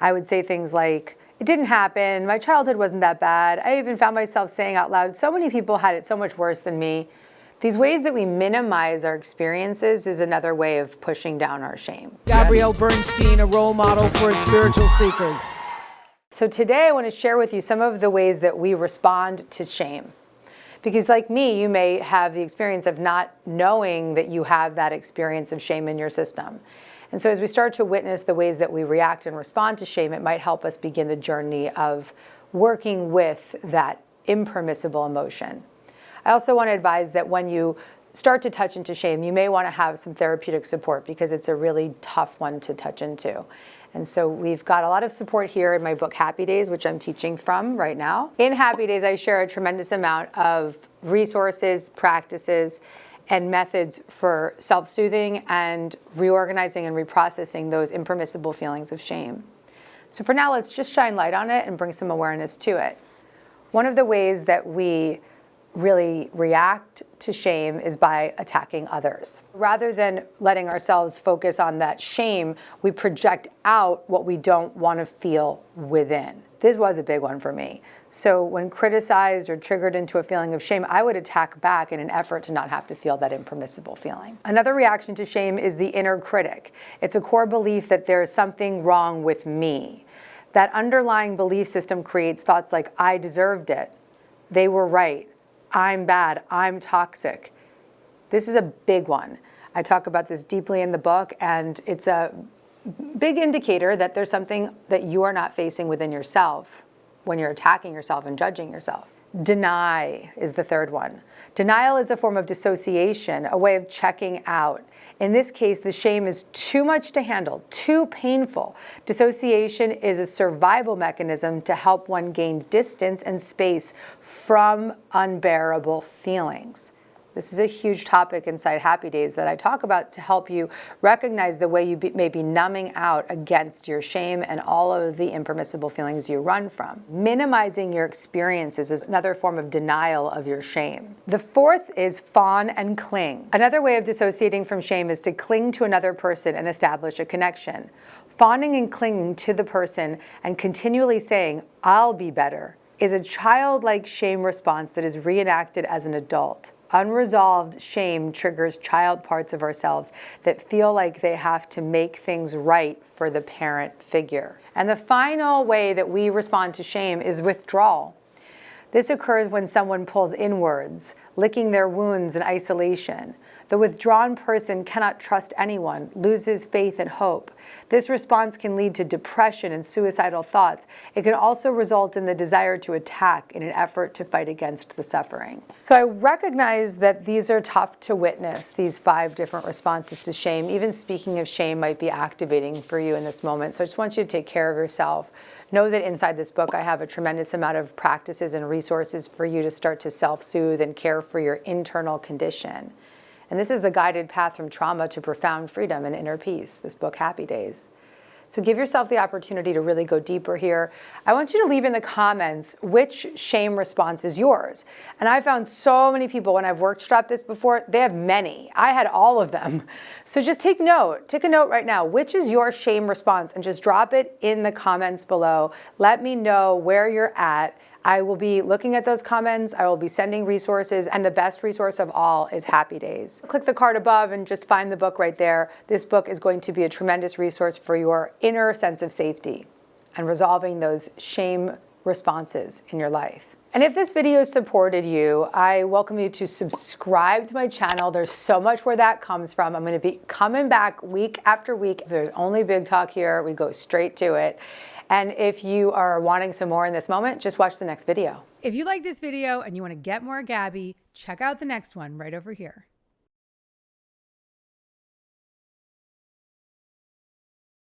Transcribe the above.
I would say things like, it didn't happen, my childhood wasn't that bad. I even found myself saying out loud, so many people had it so much worse than me. These ways that we minimize our experiences is another way of pushing down our shame. Gabrielle Bernstein, a role model for spiritual seekers. So today I want to share with you some of the ways that we respond to shame. Because like me, you may have the experience of not knowing that you have that experience of shame in your system. And so as we start to witness the ways that we react and respond to shame, it might help us begin the journey of working with that impermissible emotion. I also want to advise that when you start to touch into shame, you may want to have some therapeutic support because it's a really tough one to touch into. And so we've got a lot of support here in my book, Happy Days, which I'm teaching from right now. In Happy Days, I share a tremendous amount of resources, practices, and methods for self-soothing and reorganizing and reprocessing those impermissible feelings of shame. So for now, let's just shine light on it and bring some awareness to it. One of the ways that we really react to shame is by attacking others. Rather than letting ourselves focus on that shame, we project out what we don't want to feel within. This was a big one for me. So when criticized or triggered into a feeling of shame, I would attack back in an effort to not have to feel that impermissible feeling. Another reaction to shame is the inner critic. It's a core belief that there's something wrong with me. That underlying belief system creates thoughts like, I deserved it, they were right, I'm bad, I'm toxic. This is a big one. I talk about this deeply in the book, and it's a big indicator that there's something that you are not facing within yourself when you're attacking yourself and judging yourself. Deny is the third one. Denial is a form of dissociation, a way of checking out. In this case, the shame is too much to handle, too painful. Dissociation is a survival mechanism to help one gain distance and space from unbearable feelings. This is a huge topic inside Happy Days that I talk about to help you recognize the way you may be numbing out against your shame and all of the impermissible feelings you run from. Minimizing your experiences is another form of denial of your shame. The fourth is fawn and cling. Another way of dissociating from shame is to cling to another person and establish a connection. Fawning and clinging to the person and continually saying, I'll be better, is a childlike shame response that is reenacted as an adult. Unresolved shame triggers child parts of ourselves that feel like they have to make things right for the parent figure. And the final way that we respond to shame is withdrawal. This occurs when someone pulls inwards, licking their wounds in isolation. The withdrawn person cannot trust anyone, loses faith and hope. This response can lead to depression and suicidal thoughts. It can also result in the desire to attack in an effort to fight against the suffering. So I recognize that these are tough to witness, these 5 different responses to shame. Even speaking of shame might be activating for you in this moment. So I just want you to take care of yourself. Know that inside this book, I have a tremendous amount of practices and resources for you to start to self-soothe and care for your internal condition. And this is the guided path from trauma to profound freedom and inner peace, this book, Happy Days. So give yourself the opportunity to really go deeper here. I want you to leave in the comments which shame response is yours. And I found so many people when I've workshopped this before, they have many. I had all of them. So just take note. Take a note right now. Which is your shame response? And just drop it in the comments below. Let me know where you're at. I will be looking at those comments, I will be sending resources, and the best resource of all is Happy Days. Click the card above and just find the book right there. This book is going to be a tremendous resource for your inner sense of safety and resolving those shame responses in your life. And if this video supported you, I welcome you to subscribe to my channel. There's so much where that comes from. I'm going to be coming back week after week. There's only big talk here. We go straight to it. And if you are wanting some more in this moment, just watch the next video. If you like this video and you want to get more Gabby, check out the next one right over here.